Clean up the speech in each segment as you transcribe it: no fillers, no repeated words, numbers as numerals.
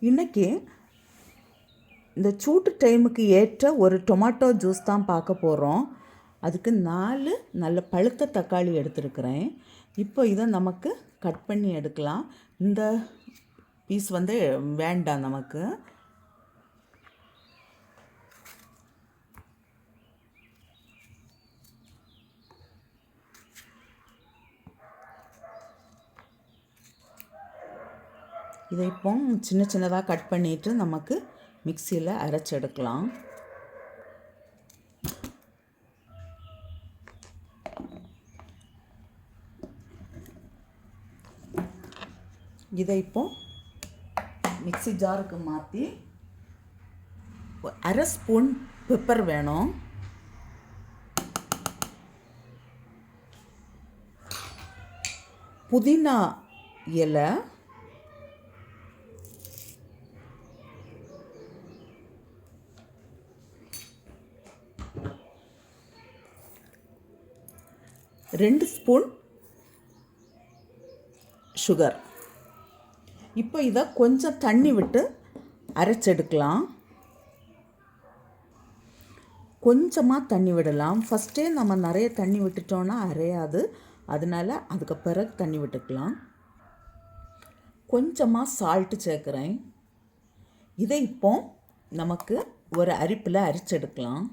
இன்றைக்கி இந்த சூட்டு டைமுக்கு ஏற்ற ஒரு டொமாட்டோ ஜூஸ் தான் பார்க்க போகிறோம். அதுக்கு 4 நல்ல பழுத்த தக்காளி எடுத்துருக்கிறேன். இப்போ இதை நமக்கு கட் பண்ணி எடுக்கலாம். இந்த பீஸ் வேண்டாம் நமக்கு. இதை இப்போ சின்ன சின்னதாக கட் பண்ணிவிட்டு நமக்கு மிக்சியில் அரைச்செடுக்கலாம். இதை இப்போ மிக்சி ஜாருக்கு மாற்றி 1/2 ஸ்பூன் பெப்பர் வேணும். புதினா இலை, ரெண்டு ஸ்பூன் சுகர். இப்போ இதை கொஞ்சம் தண்ணி விட்டு அரைச்செடுக்கலாம். கொஞ்சமாக தண்ணி விடலாம். ஃபஸ்ட்டே நம்ம நிறைய தண்ணி விட்டுட்டோன்னா அரையாது. அதனால் அதுக்கு பிறகு தண்ணி விட்டுக்கலாம். கொஞ்சமாக சால்ட்டு சேர்க்குறேன். இதை இப்போ நமக்கு ஒரு அரிப்பில் அரைச்செடுக்கலாம்.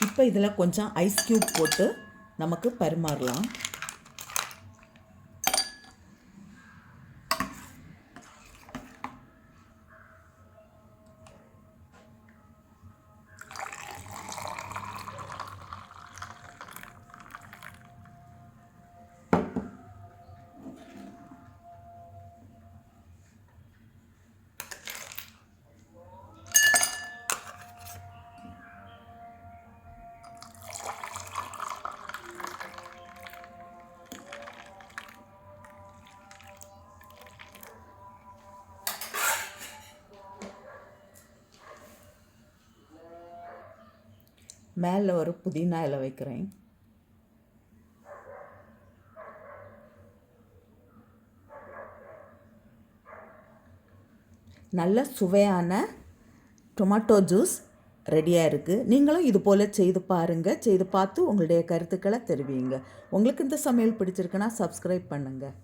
இப்போ இதில் கொஞ்சம் ஐஸ் க்யூப் போட்டு நமக்கு பரிமாறலாம். மேலே ஒரு புதினா இலை வைக்கிறேன். நல்ல சுவையான டொமாட்டோ ஜூஸ் ரெடியாக இருக்குது. நீங்களும் இது போல் செய்து பாருங்கள். செய்து பார்த்து உங்களுடைய கருத்துக்களை தெரிவிங்க. உங்களுக்கு இந்த சமையல் பிடிச்சிருக்குன்னா சப்ஸ்கிரைப் பண்ணுங்கள்.